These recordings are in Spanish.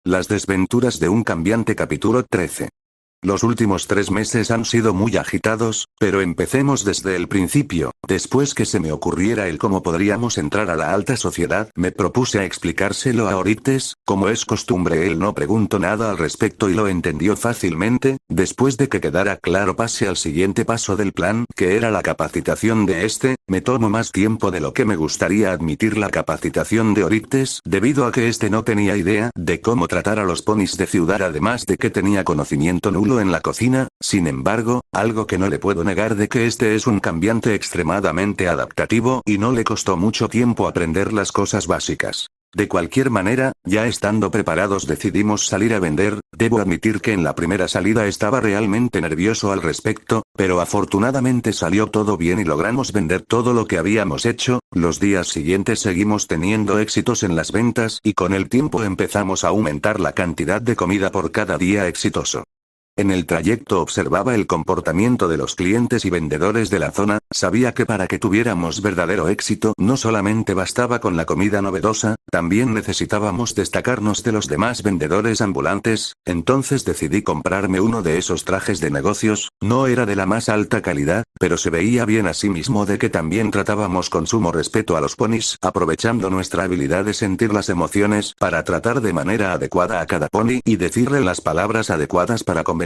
Las desventuras de un cambiante capítulo 13. Los últimos 3 meses han sido muy agitados, pero empecemos desde el principio. Después que se me ocurriera el cómo podríamos entrar a la alta sociedad, me propuse a explicárselo a Oryctes. Como es costumbre, él no preguntó nada al respecto y lo entendió fácilmente. Después de que quedara claro, pasé al siguiente paso del plan, que era la capacitación de este. Me tomó más tiempo de lo que me gustaría admitir la capacitación de Oryctes, debido a que este no tenía idea de cómo tratar a los ponis de ciudad, además de que tenía conocimiento nulo en la cocina. Sin embargo, algo que no le puedo negar de que este es un cambiante extremadamente adaptativo y no le costó mucho tiempo aprender las cosas básicas. De cualquier manera, ya estando preparados decidimos salir a vender. Debo admitir que en la primera salida estaba realmente nervioso al respecto, pero afortunadamente salió todo bien y logramos vender todo lo que habíamos hecho. Los días siguientes seguimos teniendo éxitos en las ventas y con el tiempo empezamos a aumentar la cantidad de comida por cada día exitoso. En el trayecto observaba el comportamiento de los clientes y vendedores de la zona. Sabía que para que tuviéramos verdadero éxito no solamente bastaba con la comida novedosa, también necesitábamos destacarnos de los demás vendedores ambulantes. Entonces decidí comprarme uno de esos trajes de negocios. No era de la más alta calidad, pero se veía bien, asimismo de que también tratábamos con sumo respeto a los ponis, aprovechando nuestra habilidad de sentir las emociones para tratar de manera adecuada a cada pony y decirle las palabras adecuadas para convencerlos.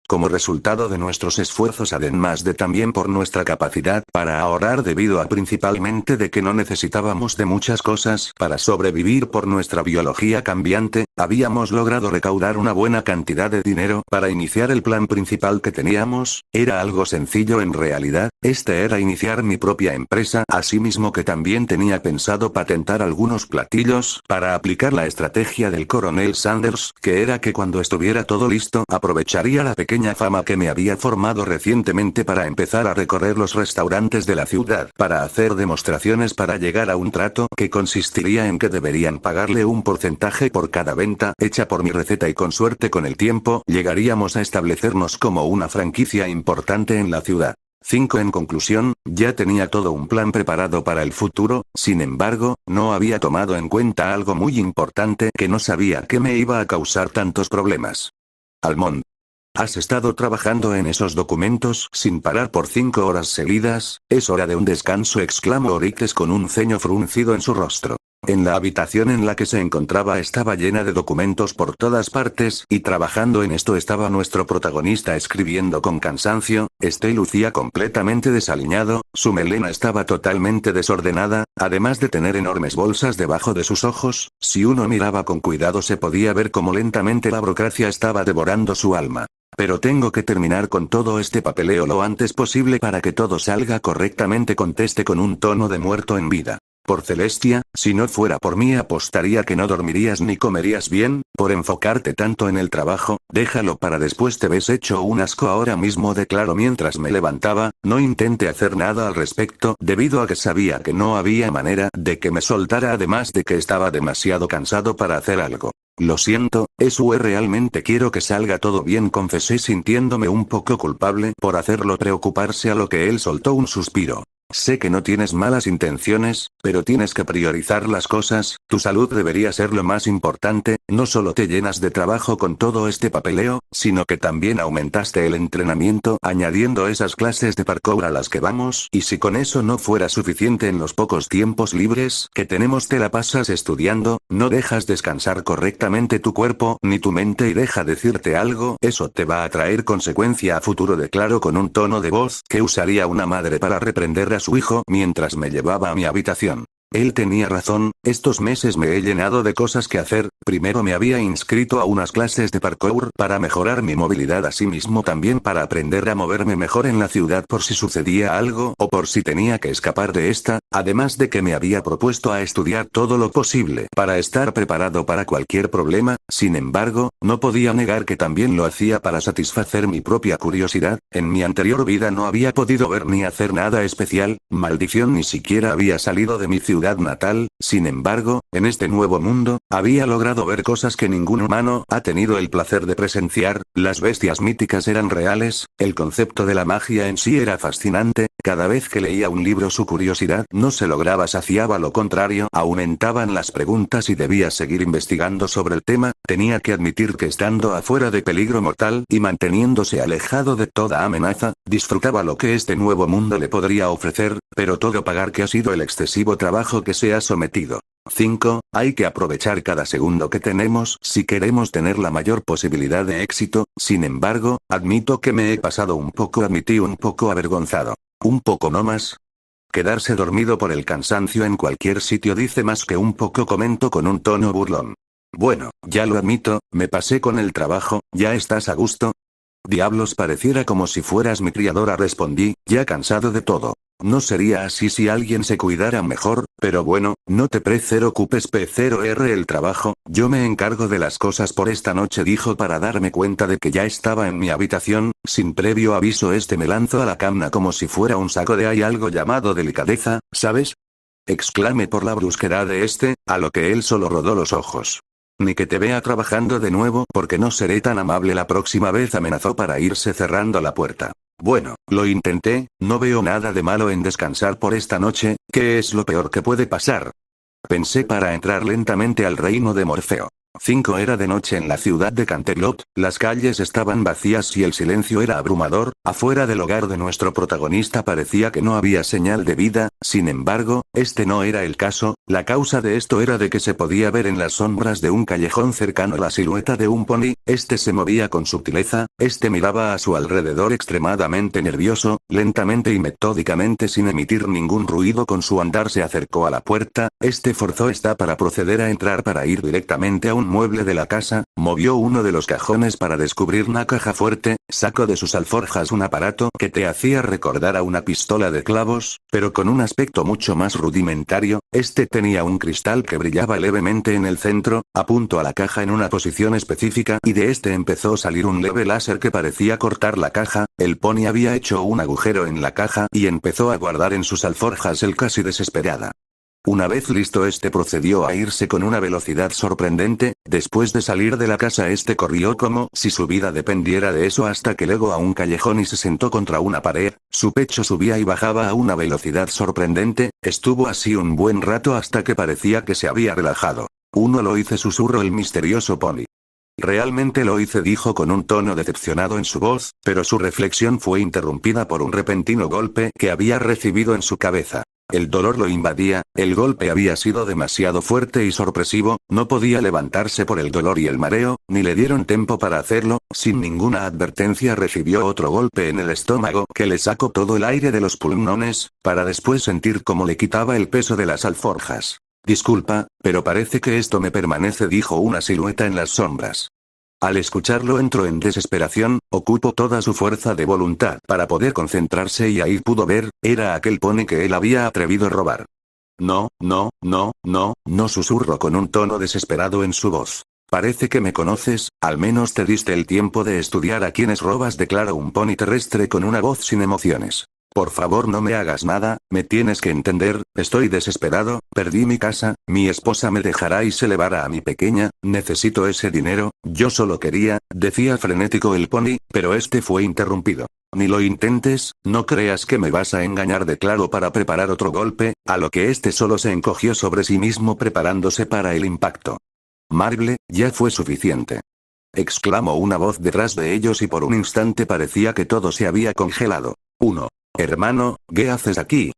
Como resultado de nuestros esfuerzos, además de también por nuestra capacidad para ahorrar debido a principalmente de que no necesitábamos de muchas cosas para sobrevivir por nuestra biología cambiante, habíamos logrado recaudar una buena cantidad de dinero para iniciar el plan principal que teníamos. Era algo sencillo en realidad. Este era iniciar mi propia empresa, asimismo que también tenía pensado patentar algunos platillos para aplicar la estrategia del coronel Sanders, que era que cuando estuviera todo listo aprovecharía la pequeña fama que me había formado recientemente para empezar a recorrer los restaurantes de la ciudad, para hacer demostraciones para llegar a un trato que consistiría en que deberían pagarle un porcentaje por cada venta hecha por mi receta y con suerte con el tiempo llegaríamos a establecernos como una franquicia importante en la ciudad. 5. En conclusión, ya tenía todo un plan preparado para el futuro. Sin embargo, no había tomado en cuenta algo muy importante que no sabía que me iba a causar tantos problemas. Almond. ¿Has estado trabajando en esos documentos sin parar por 5 horas seguidas? Es hora de un descanso, exclamó Oryctes con un ceño fruncido en su rostro. En la habitación en la que se encontraba estaba llena de documentos por todas partes, y trabajando en esto estaba nuestro protagonista escribiendo con cansancio. Este lucía completamente desaliñado, su melena estaba totalmente desordenada, además de tener enormes bolsas debajo de sus ojos. Si uno miraba con cuidado se podía ver cómo lentamente la burocracia estaba devorando su alma. Pero tengo que terminar con todo este papeleo lo antes posible para que todo salga correctamente, contesté con un tono de muerto en vida. Por Celestia, si no fuera por mí apostaría que no dormirías ni comerías bien, por enfocarte tanto en el trabajo. Déjalo para después, te ves hecho un asco ahora mismo, declaró mientras me levantaba. No intenté hacer nada al respecto debido a que sabía que no había manera de que me soltara, además de que estaba demasiado cansado para hacer algo. Lo siento, realmente quiero que salga todo bien, confesé sintiéndome un poco culpable por hacerlo preocuparse, a lo que él soltó un suspiro. Sé que no tienes malas intenciones, pero tienes que priorizar las cosas. Tu salud debería ser lo más importante. No solo te llenas de trabajo con todo este papeleo, sino que también aumentaste el entrenamiento añadiendo esas clases de parkour a las que vamos, y si con eso no fuera suficiente, en los pocos tiempos libres que tenemos te la pasas estudiando, no dejas descansar correctamente tu cuerpo ni tu mente, y deja decirte algo, eso te va a traer consecuencia a futuro, declaró con un tono de voz que usaría una madre para reprender a su hijo mientras me llevaba a mi habitación. Él tenía razón, estos meses me he llenado de cosas que hacer. Primero me había inscrito a unas clases de parkour para mejorar mi movilidad, asimismo también para aprender a moverme mejor en la ciudad por si sucedía algo o por si tenía que escapar de esta, además de que me había propuesto a estudiar todo lo posible para estar preparado para cualquier problema. Sin embargo, no podía negar que también lo hacía para satisfacer mi propia curiosidad. En mi anterior vida no había podido ver ni hacer nada especial. Maldición, ni siquiera había salido de mi ciudad ciudad natal. Sin embargo, en este nuevo mundo, había logrado ver cosas que ningún humano ha tenido el placer de presenciar. Las bestias míticas eran reales, el concepto de la magia en sí era fascinante, cada vez que leía un libro su curiosidad no se lograba saciaba, lo contrario, aumentaban las preguntas y debía seguir investigando sobre el tema. Tenía que admitir que estando afuera de peligro mortal y manteniéndose alejado de toda amenaza, disfrutaba lo que este nuevo mundo le podría ofrecer, pero todo pagar que ha sido el excesivo trabajo que se ha sometido. 5. Hay que aprovechar cada segundo que tenemos si queremos tener la mayor posibilidad de éxito. Sin embargo, admito que me he pasado un poco, admití un poco avergonzado. ¿Un poco no más? Quedarse dormido por el cansancio en cualquier sitio dice más que un poco, comentó con un tono burlón. Bueno, ya lo admito, me pasé con el trabajo. ¿Ya estás a gusto? Diablos, pareciera como si fueras mi criadora, respondí, ya cansado de todo. No sería así si alguien se cuidara mejor, pero bueno, no te preocupes P0R, el trabajo, yo me encargo de las cosas por esta noche, dijo para darme cuenta de que ya estaba en mi habitación. Sin previo aviso me lanzó a la cama como si fuera un saco de hay algo llamado delicadeza, ¿sabes? Exclamé por la brusquedad de a lo que él solo rodó los ojos. Ni que te vea trabajando de nuevo porque no seré tan amable la próxima vez, amenazó para irse cerrando la puerta. Bueno, lo intenté, no veo nada de malo en descansar por esta noche. ¿Qué es lo peor que puede pasar? Pensé para entrar lentamente al reino de Morfeo. 5. Era de noche en la ciudad de Canterlot, las calles estaban vacías y el silencio era abrumador. Afuera del hogar de nuestro protagonista parecía que no había señal de vida. Sin embargo, no era el caso. La causa de esto era de que se podía ver en las sombras de un callejón cercano la silueta de un pony. Se movía con sutileza, miraba a su alrededor extremadamente nervioso, lentamente y metódicamente sin emitir ningún ruido. Con su andar se acercó a la puerta, forzó para proceder a entrar para ir directamente a un mueble de la casa, movió uno de los cajones para descubrir una caja fuerte, sacó de sus alforjas un aparato que te hacía recordar a una pistola de clavos, pero con un aspecto mucho más rudimentario. Tenía un cristal que brillaba levemente en el centro, apuntó a la caja en una posición específica y de empezó a salir un leve láser que parecía cortar la caja. El pony había hecho un agujero en la caja y empezó a guardar en sus alforjas casi desesperada. Una vez listo procedió a irse con una velocidad sorprendente. Después de salir de la casa corrió como si su vida dependiera de eso hasta que llegó a un callejón y se sentó contra una pared. Su pecho subía y bajaba a una velocidad sorprendente. Estuvo así un buen rato hasta que parecía que se había relajado. Lo hice, susurró el misterioso pony. Realmente lo hice, dijo con un tono decepcionado en su voz, pero su reflexión fue interrumpida por un repentino golpe que había recibido en su cabeza. El dolor lo invadía, el golpe había sido demasiado fuerte y sorpresivo, no podía levantarse por el dolor y el mareo, ni le dieron tiempo para hacerlo. Sin ninguna advertencia recibió otro golpe en el estómago que le sacó todo el aire de los pulmones, para después sentir cómo le quitaba el peso de las alforjas. Disculpa, pero parece que esto me permanece, dijo una silueta en las sombras. Al escucharlo entró en desesperación, ocupó toda su fuerza de voluntad para poder concentrarse y ahí pudo ver, era aquel pony que él había atrevido a robar. No, susurró con un tono desesperado en su voz. Parece que me conoces, al menos te diste el tiempo de estudiar a quienes robas, declaró un pony terrestre con una voz sin emociones. Por favor, no me hagas nada, me tienes que entender, estoy desesperado, perdí mi casa, mi esposa me dejará y se llevará a mi pequeña, necesito ese dinero, yo solo quería, decía frenético el pony, pero fue interrumpido. Ni lo intentes, no creas que me vas a engañar, declaró para preparar otro golpe, a lo que solo se encogió sobre sí mismo preparándose para el impacto. Marble, ya fue suficiente. Exclamó una voz detrás de ellos y por un instante parecía que todo se había congelado. Hermano, ¿qué haces aquí?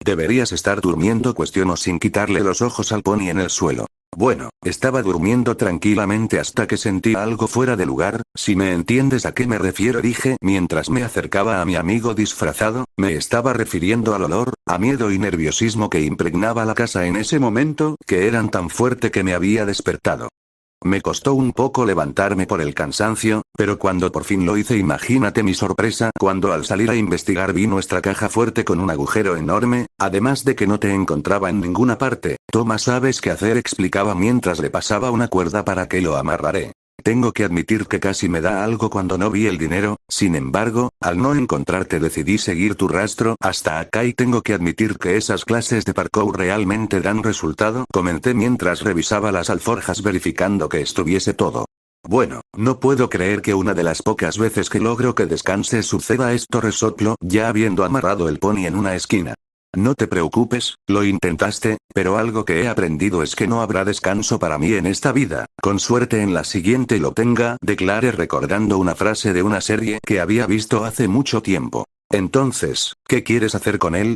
Deberías estar durmiendo, cuestionó sin quitarle los ojos al pony en el suelo. Bueno, estaba durmiendo tranquilamente hasta que sentí algo fuera de lugar, si me entiendes a qué me refiero, dije mientras me acercaba a mi amigo disfrazado. Me estaba refiriendo al olor, a miedo y nerviosismo que impregnaba la casa en ese momento, que eran tan fuerte que me había despertado. Me costó un poco levantarme por el cansancio, pero cuando por fin lo hice, imagínate mi sorpresa cuando al salir a investigar vi nuestra caja fuerte con un agujero enorme, además de que no te encontraba en ninguna parte. Toma, ¿sabes qué hacer?, explicaba mientras le pasaba una cuerda para que lo amarraré. Tengo que admitir que casi me da algo cuando no vi el dinero, sin embargo, al no encontrarte decidí seguir tu rastro hasta acá y tengo que admitir que esas clases de parkour realmente dan resultado, comenté mientras revisaba las alforjas verificando que estuviese todo. Bueno, no puedo creer que una de las pocas veces que logro que descanse suceda esto, resopló, ya habiendo amarrado el pony en una esquina. No te preocupes, lo intentaste, pero algo que he aprendido es que no habrá descanso para mí en esta vida, con suerte en la siguiente lo tenga, declaré recordando una frase de una serie que había visto hace mucho tiempo. Entonces, ¿qué quieres hacer con él?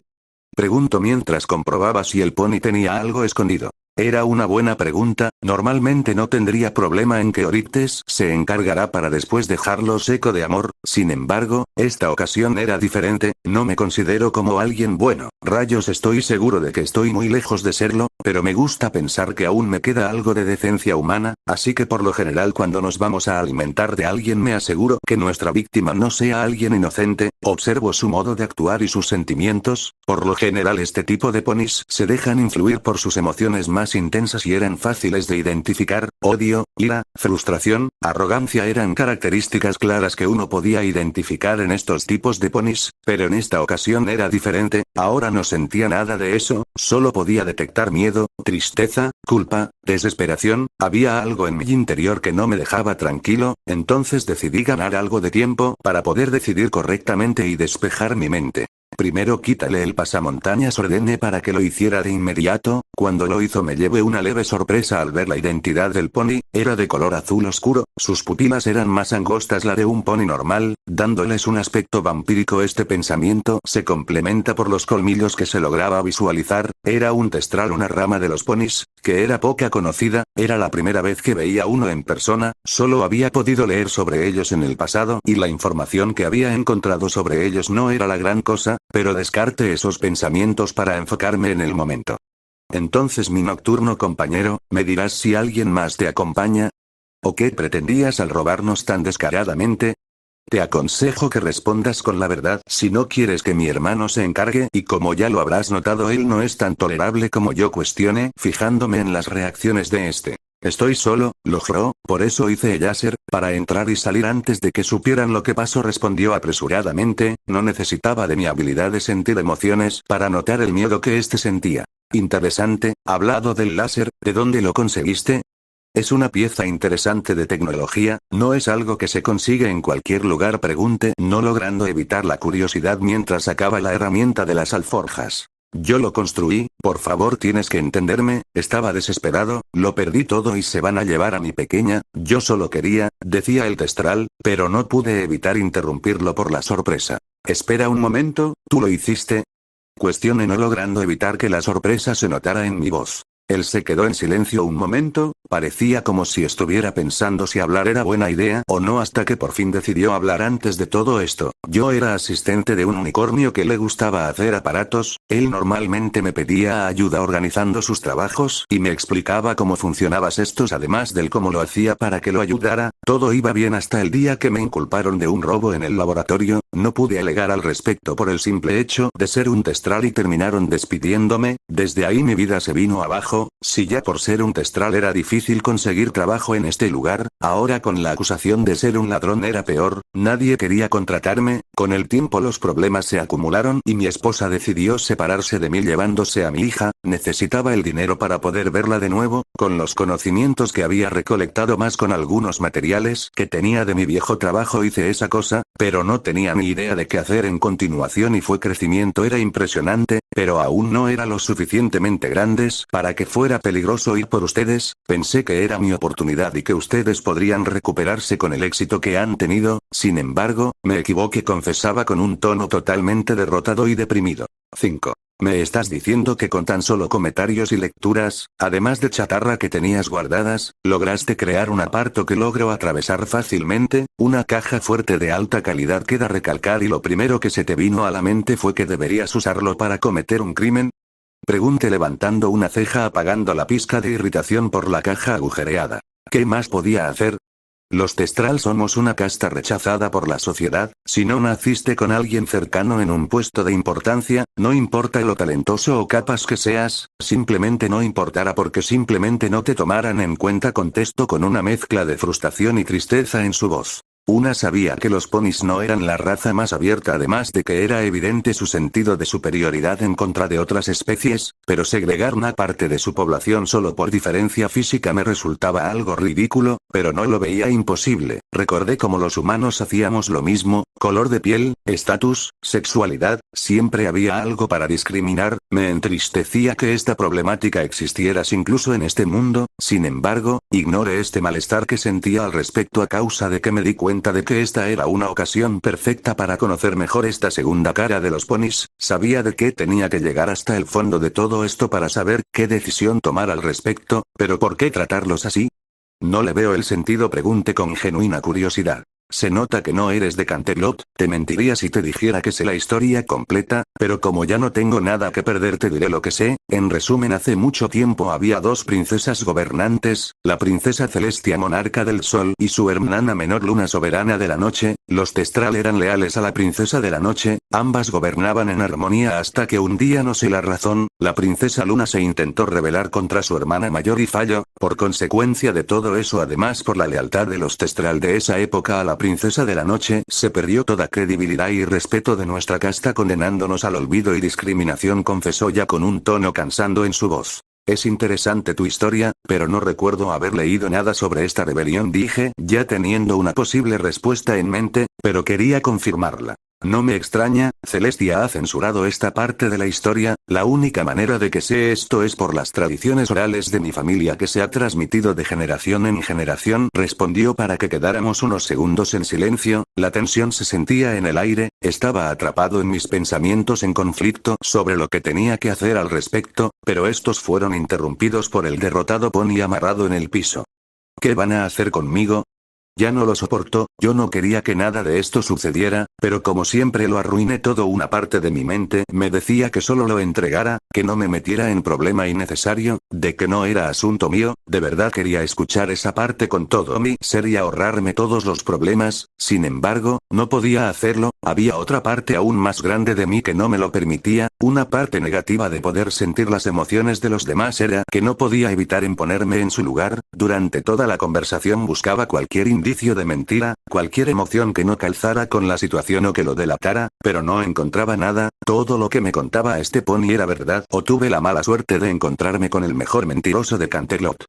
Pregunto mientras comprobaba si el pony tenía algo escondido. Era una buena pregunta, normalmente no tendría problema en que Oryctes se encargará para después dejarlo seco de amor, sin embargo, esta ocasión era diferente, no me considero como alguien bueno, rayos estoy seguro de que estoy muy lejos de serlo, pero me gusta pensar que aún me queda algo de decencia humana, así que por lo general cuando nos vamos a alimentar de alguien me aseguro que nuestra víctima no sea alguien inocente, observo su modo de actuar y sus sentimientos, por lo general este tipo de ponis se dejan influir por sus emociones más intensas y eran fáciles de identificar, odio, ira, frustración, arrogancia eran características claras que uno podía identificar en estos tipos de ponis, pero en esta ocasión era diferente, ahora no sentía nada de eso, solo podía detectar miedo, tristeza, culpa, desesperación, había algo en mi interior que no me dejaba tranquilo, entonces decidí ganar algo de tiempo para poder decidir correctamente y despejar mi mente. Primero quítale el pasamontañas, ordené para que lo hiciera de inmediato, cuando lo hizo me llevé una leve sorpresa al ver la identidad del pony, era de color azul oscuro, sus pupilas eran más angostas la de un pony normal, dándoles un aspecto vampírico. Este pensamiento se complementa por los colmillos que se lograba visualizar, era un testral, una rama de los ponis, que era poca conocida, era la primera vez que veía uno en persona, solo había podido leer sobre ellos en el pasado y la información que había encontrado sobre ellos no era la gran cosa, pero descarte esos pensamientos para enfocarme en el momento. Entonces mi nocturno compañero, ¿me dirás si alguien más te acompaña? ¿O qué pretendías al robarnos tan descaradamente? Te aconsejo que respondas con la verdad si no quieres que mi hermano se encargue y como ya lo habrás notado él no es tan tolerable como yo, cuestioné, fijándome en las reacciones de este. Estoy solo, lo juró, por eso hice el láser, para entrar y salir antes de que supieran lo que pasó, respondió apresuradamente, no necesitaba de mi habilidad de sentir emociones para notar el miedo que éste sentía. Interesante, hablado del láser, ¿de dónde lo conseguiste? Es una pieza interesante de tecnología, no es algo que se consigue en cualquier lugar, pregunté, no logrando evitar la curiosidad mientras sacaba la herramienta de las alforjas. Yo lo construí, por favor tienes que entenderme, estaba desesperado, lo perdí todo y se van a llevar a mi pequeña, yo solo quería, decía el testral, pero no pude evitar interrumpirlo por la sorpresa. Espera un momento, ¿tú lo hiciste? Cuestioné no logrando evitar que la sorpresa se notara en mi voz. Él se quedó en silencio un momento, parecía como si estuviera pensando si hablar era buena idea o no hasta que por fin decidió hablar. Antes de todo esto, yo era asistente de un unicornio que le gustaba hacer aparatos, él normalmente me pedía ayuda organizando sus trabajos y me explicaba cómo funcionaban estos además del cómo lo hacía para que lo ayudara, todo iba bien hasta el día que me inculparon de un robo en el laboratorio, no pude alegar al respecto por el simple hecho de ser un testral y terminaron despidiéndome, desde ahí mi vida se vino abajo. Si ya por ser un testral era difícil conseguir trabajo en este lugar, ahora con la acusación de ser un ladrón era peor, nadie quería contratarme, con el tiempo los problemas se acumularon y mi esposa decidió separarse de mí llevándose a mi hija, necesitaba el dinero para poder verla de nuevo, con los conocimientos que había recolectado más con algunos materiales que tenía de mi viejo trabajo hice esa cosa, pero no tenía ni idea de qué hacer en continuación y fue crecimiento era impresionante, pero aún no era lo suficientemente grandes para que fuera peligroso ir por ustedes, pensé que era mi oportunidad y que ustedes podrían recuperarse con el éxito que han tenido, sin embargo, me equivoqué, confesaba con un tono totalmente derrotado y deprimido. 5. ¿Me estás diciendo que con tan solo comentarios y lecturas, además de chatarra que tenías guardadas, lograste crear un aparato que logro atravesar fácilmente, una caja fuerte de alta calidad? Queda recalcar y lo primero que se te vino a la mente fue que deberías usarlo para cometer un crimen? Pregunté levantando una ceja apagando la pizca de irritación por la caja agujereada. ¿Qué más podía hacer? Los Testral somos una casta rechazada por la sociedad. Si no naciste con alguien cercano en un puesto de importancia, no importa lo talentoso o capaz que seas, simplemente no importará porque simplemente no te tomaran en cuenta, contestó con una mezcla de frustración y tristeza en su voz. Una sabía que los ponis no eran la raza más abierta, además de que era evidente su sentido de superioridad en contra de otras especies, pero segregar una parte de su población solo por diferencia física me resultaba algo ridículo, pero no lo veía imposible. Recordé cómo los humanos hacíamos lo mismo: color de piel, estatus, sexualidad, siempre había algo para discriminar. Me entristecía que esta problemática existiera incluso en este mundo. Sin embargo, ignoré este malestar que sentía al respecto a causa de que me di cuenta de que esta era una ocasión perfecta para conocer mejor esta segunda cara de los ponis. Sabía de que tenía que llegar hasta el fondo de todo esto para saber qué decisión tomar al respecto, pero ¿por qué tratarlos así? No le veo el sentido, pregunté con genuina curiosidad. Se nota que no eres de Canterlot. Te mentiría si te dijera que sé la historia completa, pero como ya no tengo nada que perder te diré lo que sé. En resumen, hace mucho tiempo había dos princesas gobernantes, la princesa Celestia, monarca del sol, y su hermana menor, Luna, soberana de la noche. Los Testral eran leales a la princesa de la noche, ambas gobernaban en armonía hasta que un día, no sé la razón, la princesa Luna se intentó rebelar contra su hermana mayor y falló. Por consecuencia de todo eso, además por la lealtad de los Testral de esa época a la princesa de la noche, se perdió toda credibilidad y respeto de nuestra casta, condenándonos al olvido y discriminación, confesó ya con un tono cansado en su voz. Es interesante tu historia, pero no recuerdo haber leído nada sobre esta rebelión, dije, ya teniendo una posible respuesta en mente, pero quería confirmarla. No me extraña, Celestia ha censurado esta parte de la historia. La única manera de que sé esto es por las tradiciones orales de mi familia que se ha transmitido de generación en generación, respondió para que quedáramos unos segundos en silencio. La tensión se sentía en el aire, estaba atrapado en mis pensamientos en conflicto sobre lo que tenía que hacer al respecto, pero estos fueron interrumpidos por el derrotado pony amarrado en el piso. ¿Qué van a hacer conmigo? Ya no lo soportó. Yo no quería que nada de esto sucediera, pero como siempre lo arruiné todo. Una parte de mi mente me decía que solo lo entregara, que no me metiera en problema innecesario, de que no era asunto mío. De verdad quería escuchar esa parte con todo mi ser y ahorrarme todos los problemas. Sin embargo, no podía hacerlo. Había otra parte aún más grande de mí que no me lo permitía, una parte negativa de poder sentir las emociones de los demás. Era que no podía evitar en ponerme en su lugar. Durante toda la conversación buscaba cualquier indicio de mentira, cualquier emoción que no calzara con la situación o que lo delatara, pero no encontraba nada. Todo lo que me contaba este pony era verdad, o tuve la mala suerte de encontrarme con el mejor mentiroso de Canterlot.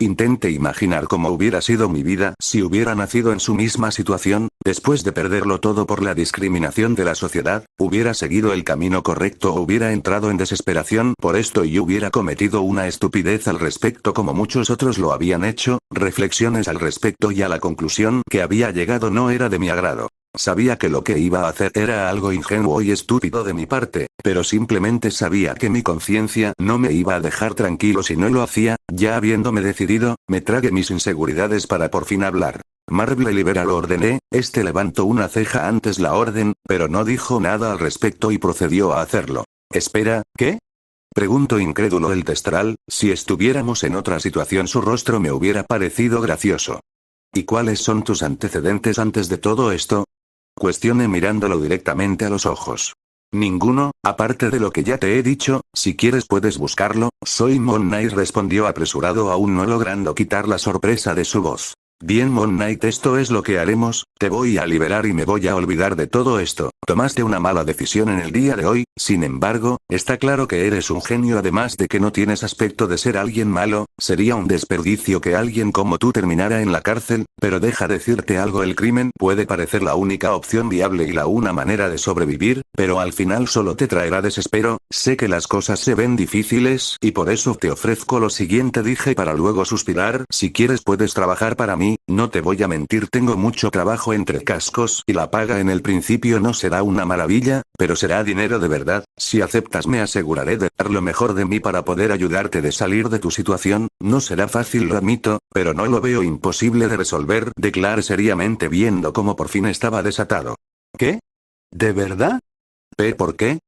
Intenté imaginar cómo hubiera sido mi vida si hubiera nacido en su misma situación. Después de perderlo todo por la discriminación de la sociedad, hubiera seguido el camino correcto o hubiera entrado en desesperación por esto y hubiera cometido una estupidez al respecto como muchos otros lo habían hecho. Reflexiones al respecto y a la conclusión que había llegado no era de mi agrado. Sabía que lo que iba a hacer era algo ingenuo y estúpido de mi parte, pero simplemente sabía que mi conciencia no me iba a dejar tranquilo si no lo hacía. Ya habiéndome decidido, me tragué mis inseguridades para por fin hablar. Marble libera, lo ordené. Este levantó una ceja antes la orden, pero no dijo nada al respecto y procedió a hacerlo. Espera, ¿qué? Preguntó incrédulo el Testral. Si estuviéramos en otra situación su rostro me hubiera parecido gracioso. ¿Y cuáles son tus antecedentes antes de todo esto? Cuestioné mirándolo directamente a los ojos. Ninguno, aparte de lo que ya te he dicho. Si quieres puedes buscarlo. Soy Moon Knight, respondió apresurado, aún no logrando quitar la sorpresa de su voz. Bien Moon Knight, esto es lo que haremos. Te voy a liberar y me voy a olvidar de todo esto. Tomaste una mala decisión en el día de hoy, sin embargo, está claro que eres un genio, además de que no tienes aspecto de ser alguien malo. Sería un desperdicio que alguien como tú terminara en la cárcel, pero deja decirte algo, el crimen puede parecer la única opción viable y la una manera de sobrevivir, pero al final solo te traerá desespero. Sé que las cosas se ven difíciles y por eso te ofrezco lo siguiente, dije para luego suspirar. Si quieres puedes trabajar para mí. No te voy a mentir, tengo mucho trabajo entre cascos y la paga en el principio no será una maravilla, pero será dinero de verdad. Si aceptas me aseguraré de dar lo mejor de mí para poder ayudarte de salir de tu situación. No será fácil, lo admito, pero no lo veo imposible de resolver, declaré seriamente viendo cómo por fin estaba desatado. ¿Qué? ¿De verdad? ¿Por qué?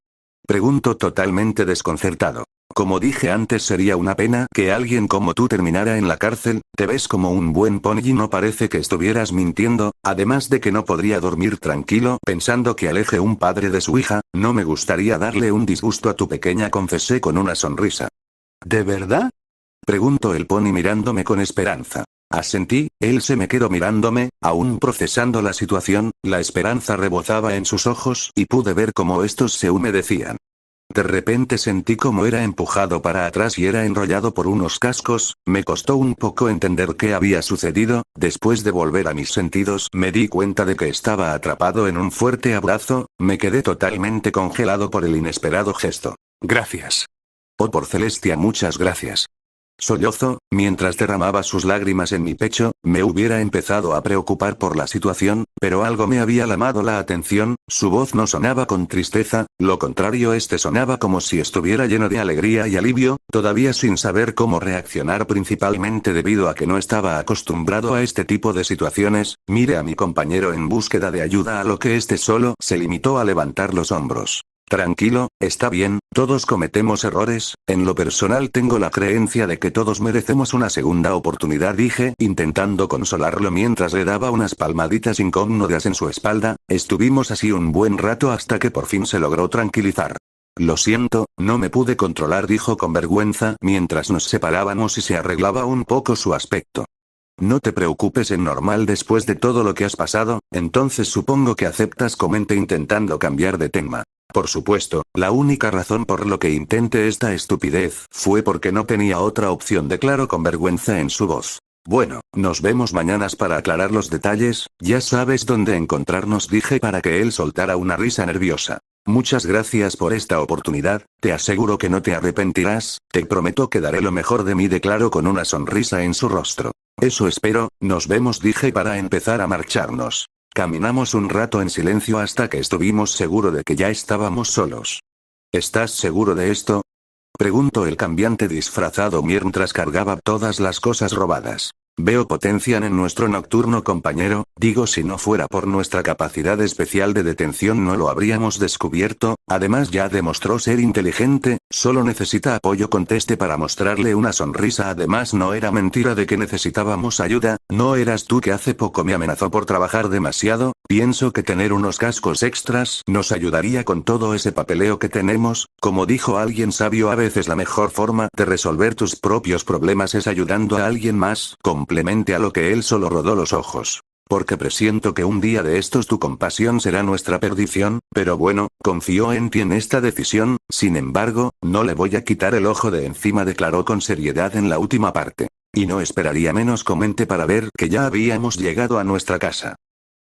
Preguntó totalmente desconcertado. Como dije antes, sería una pena que alguien como tú terminara en la cárcel. Te ves como un buen pony y no parece que estuvieras mintiendo, además de que no podría dormir tranquilo pensando que aleje un padre de su hija. No me gustaría darle un disgusto a tu pequeña, confesé con una sonrisa. ¿De verdad? Preguntó el pony mirándome con esperanza. Asentí, él se me quedó mirándome, aún procesando la situación. La esperanza rebosaba en sus ojos y pude ver cómo estos se humedecían. De repente sentí como era empujado para atrás y era enrollado por unos cascos. Me costó un poco entender qué había sucedido. Después de volver a mis sentidos me di cuenta de que estaba atrapado en un fuerte abrazo. Me quedé totalmente congelado por el inesperado gesto. Gracias. Oh, por Celestia, muchas gracias. Sollozó, mientras derramaba sus lágrimas en mi pecho. Me hubiera empezado a preocupar por la situación, pero algo me había llamado la atención. Su voz no sonaba con tristeza, lo contrario, sonaba como si estuviera lleno de alegría y alivio, todavía sin saber cómo reaccionar, principalmente debido a que no estaba acostumbrado a este tipo de situaciones. Miré a mi compañero en búsqueda de ayuda, a lo que solo se limitó a levantar los hombros. Tranquilo, está bien, todos cometemos errores. En lo personal tengo la creencia de que todos merecemos una segunda oportunidad, dije, intentando consolarlo mientras le daba unas palmaditas incómodas en su espalda. Estuvimos así un buen rato hasta que por fin se logró tranquilizar. Lo siento, no me pude controlar, dijo con vergüenza mientras nos separábamos y se arreglaba un poco su aspecto. No te preocupes, es normal después de todo lo que has pasado. Entonces supongo que aceptas, comenté intentando cambiar de tema. Por supuesto, la única razón por lo que intenté esta estupidez fue porque no tenía otra opción, declaró con vergüenza en su voz. Bueno, nos vemos mañana para aclarar los detalles. Ya sabes dónde encontrarnos, dije para que él soltara una risa nerviosa. Muchas gracias por esta oportunidad, te aseguro que no te arrepentirás, te prometo que daré lo mejor de mí, declaró con una sonrisa en su rostro. Eso espero, nos vemos, dije para empezar a marcharnos. Caminamos un rato en silencio hasta que estuvimos seguros de que ya estábamos solos. ¿Estás seguro de esto?, preguntó el cambiante disfrazado mientras cargaba todas las cosas robadas. Veo potencia en nuestro nocturno compañero, digo, si no fuera por nuestra capacidad especial de detención no lo habríamos descubierto. Además ya demostró ser inteligente, solo necesita apoyo, contesté para mostrarle una sonrisa. Además no era mentira de que necesitábamos ayuda. ¿No eras tú que hace poco me amenazó por trabajar demasiado? Pienso que tener unos cascos extras nos ayudaría con todo ese papeleo que tenemos. Como dijo alguien sabio, a veces la mejor forma de resolver tus propios problemas es ayudando a alguien más. Complemente, a lo que él solo rodó los ojos. Porque presiento que un día de estos tu compasión será nuestra perdición, pero bueno, confío en ti en esta decisión. Sin embargo, no le voy a quitar el ojo de encima, declaró con seriedad en la última parte. Y no esperaría menos, comenté para ver que ya habíamos llegado a nuestra casa.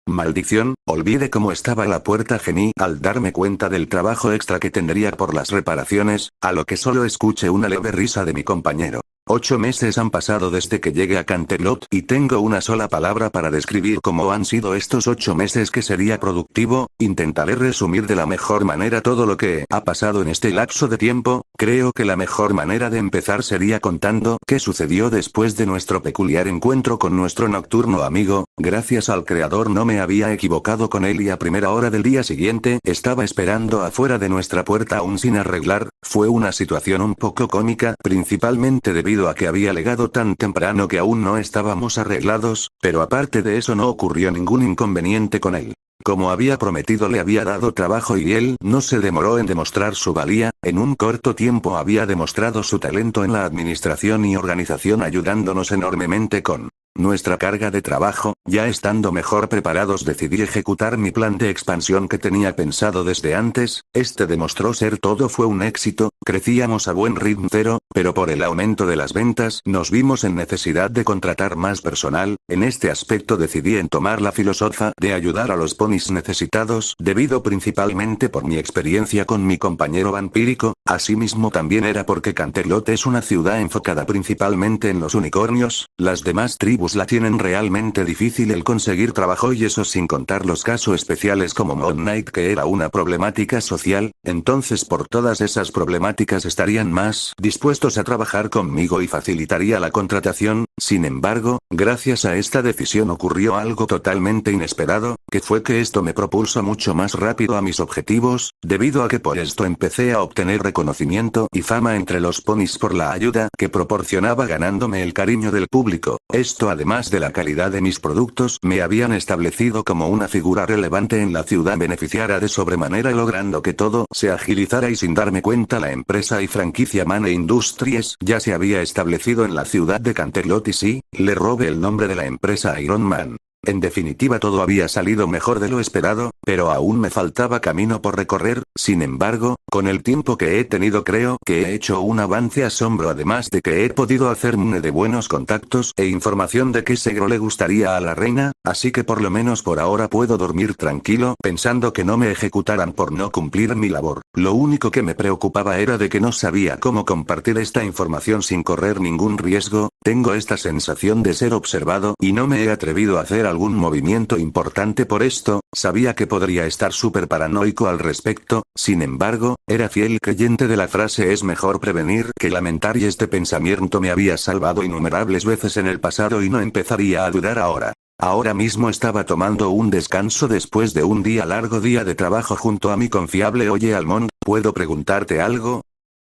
Maldición, olvidé cómo estaba la puerta, gemí al darme cuenta del trabajo extra que tendría por las reparaciones, a lo que solo escuché una leve risa de mi compañero. 8 meses han pasado desde que llegué a Canterlot y tengo una sola palabra para describir cómo han sido estos 8 meses que sería productivo. Intentaré resumir de la mejor manera todo lo que ha pasado en este lapso de tiempo. Creo que la mejor manera de empezar sería contando qué sucedió después de nuestro peculiar encuentro con nuestro nocturno amigo. Gracias al creador no me había equivocado con él y a primera hora del día siguiente estaba esperando afuera de nuestra puerta aún sin arreglar. Fue una situación un poco cómica, principalmente debido a que había llegado tan temprano que aún no estábamos arreglados, pero aparte de eso no ocurrió ningún inconveniente con él. Como había prometido, le había dado trabajo y él no se demoró en demostrar su valía. En un corto tiempo había demostrado su talento en la administración y organización, ayudándonos enormemente con nuestra carga de trabajo. Ya estando mejor preparados decidí ejecutar mi plan de expansión que tenía pensado desde antes. Demostró ser todo, fue un éxito, crecíamos a buen ritmo, pero por el aumento de las ventas nos vimos en necesidad de contratar más personal. En este aspecto decidí en tomar la filosofía de ayudar a los ponis necesitados, debido principalmente por mi experiencia con mi compañero vampírico. Asimismo también era porque Canterlot es una ciudad enfocada principalmente en los unicornios. Las demás tribus la tienen realmente difícil el conseguir trabajo, y eso sin contar los casos especiales como Moon Knight, que era una problemática social. Entonces por todas esas problemáticas estarían más dispuestos a trabajar conmigo y facilitaría la contratación. Sin embargo, gracias a esta decisión ocurrió algo totalmente inesperado. que fue que esto me propulsó mucho más rápido a mis objetivos, debido a que por esto empecé a obtener reconocimiento y fama entre los ponis por la ayuda que proporcionaba ganándome el cariño del público. Esto además de la calidad de mis productos me habían establecido como una figura relevante en la ciudad, beneficiara de sobremanera logrando que todo se agilizara y sin darme cuenta la empresa y franquicia Mane Industries ya se había establecido en la ciudad de Canterlot y sí, le robé el nombre de la empresa Iron Man. En definitiva todo había salido mejor de lo esperado, pero aún me faltaba camino por recorrer. Sin embargo, con el tiempo que he tenido creo que he hecho un avance asombro, además de que he podido hacerme de buenos contactos e información de qué segro le gustaría a la reina, así que por lo menos por ahora puedo dormir tranquilo pensando que no me ejecutaran por no cumplir mi labor. Lo único que me preocupaba era de que no sabía cómo compartir esta información sin correr ningún riesgo. Tengo esta sensación de ser observado y no me he atrevido a hacer algún movimiento importante por esto. Sabía que podría estar súper paranoico al respecto, sin embargo, era fiel creyente de la frase es mejor prevenir que lamentar y este pensamiento me había salvado innumerables veces en el pasado y no empezaría a dudar ahora. Ahora mismo estaba tomando un descanso después de un largo día de trabajo junto a mi confiable. Oye Almond, ¿puedo preguntarte algo?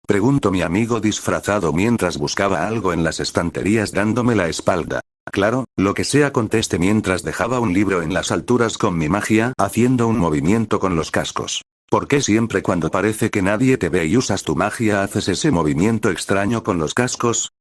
Preguntó mi amigo disfrazado mientras buscaba algo en las estanterías dándome la espalda. Claro, lo que sea, contesté mientras dejaba un libro en las alturas con mi magia, haciendo un movimiento con los cascos. ¿Por qué siempre cuando parece que nadie te ve y usas tu magia haces ese movimiento extraño con los cascos?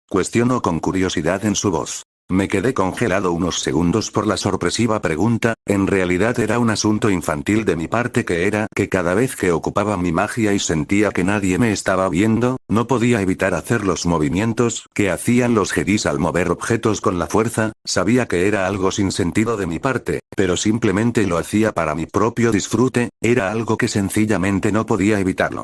Cuestionó con curiosidad en su voz. Me quedé congelado unos segundos por la sorpresiva pregunta. En realidad era un asunto infantil de mi parte, que era que cada vez que ocupaba mi magia y sentía que nadie me estaba viendo, no podía evitar hacer los movimientos que hacían los jedis al mover objetos con la fuerza. Sabía que era algo sin sentido de mi parte, pero simplemente lo hacía para mi propio disfrute, era algo que sencillamente no podía evitarlo.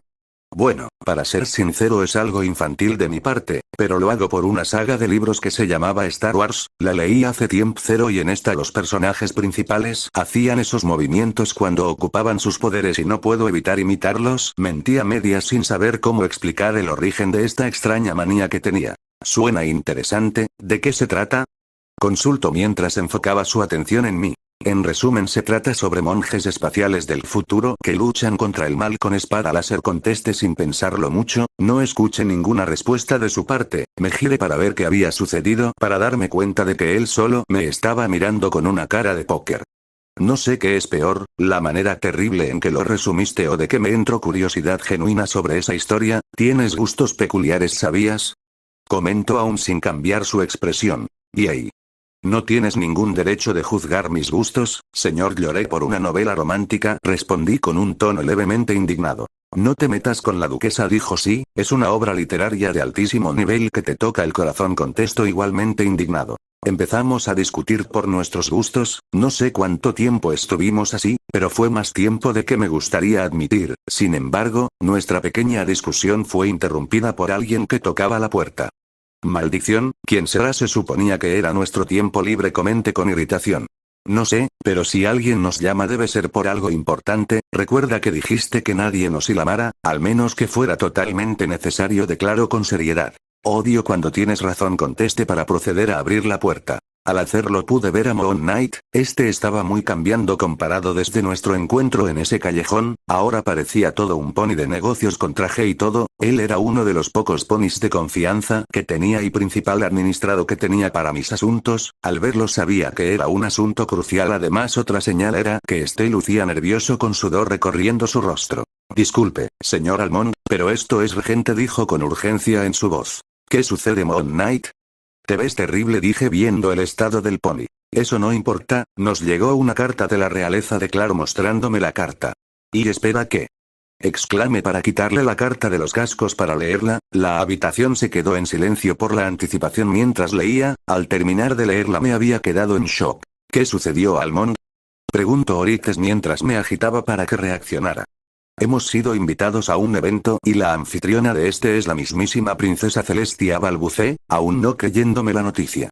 Bueno, para ser sincero es algo infantil de mi parte, pero lo hago por una saga de libros que se llamaba Star Wars, la leí hace tiempo cero y en esta los personajes principales hacían esos movimientos cuando ocupaban sus poderes y no puedo evitar imitarlos. Mentí a medias sin saber cómo explicar el origen de esta extraña manía que tenía. Suena interesante, ¿de qué se trata? Consultó mientras enfocaba su atención en mí. En resumen, se trata sobre monjes espaciales del futuro que luchan contra el mal con espada láser. Contesté sin pensarlo mucho. No escuché ninguna respuesta de su parte. Me giré para ver qué había sucedido, para darme cuenta de que él solo me estaba mirando con una cara de póker. No sé qué es peor, la manera terrible en que lo resumiste o de que me entró curiosidad genuina sobre esa historia. Tienes gustos peculiares, ¿sabías? Comentó aún sin cambiar su expresión. Y ahí. No tienes ningún derecho de juzgar mis gustos, señor. Lloré por una novela romántica, respondí con un tono levemente indignado. No te metas con la duquesa, dijo. Sí, es una obra literaria de altísimo nivel que te toca el corazón, contestó igualmente indignado. Empezamos a discutir por nuestros gustos. No sé cuánto tiempo estuvimos así, pero fue más tiempo de que me gustaría admitir. Sin embargo, nuestra pequeña discusión fue interrumpida por alguien que tocaba la puerta. Maldición, ¿quién será? Se suponía que era nuestro tiempo libre, comenté con irritación. No sé, pero si alguien nos llama debe ser por algo importante. Recuerda que dijiste que nadie nos ilamara, al menos que fuera totalmente necesario, declaró con seriedad. Odio cuando tienes razón, contesté para proceder a abrir la puerta. Al hacerlo pude ver a Moon Knight. Este estaba muy cambiando comparado desde nuestro encuentro en ese callejón. Ahora parecía todo un pony de negocios con traje y todo. Él era uno de los pocos ponis de confianza que tenía y principal administrado que tenía para mis asuntos. Al verlo sabía que era un asunto crucial. Además, otra señal era que este lucía nervioso con sudor recorriendo su rostro. Disculpe, señor Almond, pero esto es urgente, dijo con urgencia en su voz. ¿Qué sucede, Moon Knight? Te ves terrible, dije viendo el estado del pony. Eso no importa, nos llegó una carta de la realeza, declaró mostrándome la carta. ¿Y espera qué? Exclamé para quitarle la carta de los cascos para leerla. La habitación se quedó en silencio por la anticipación mientras leía. Al terminar de leerla me había quedado en shock. ¿Qué sucedió, Almond? Preguntó Orites mientras me agitaba para que reaccionara. Hemos sido invitados a un evento y la anfitriona de este es la mismísima princesa Celestia, balbucé, aún no creyéndome la noticia.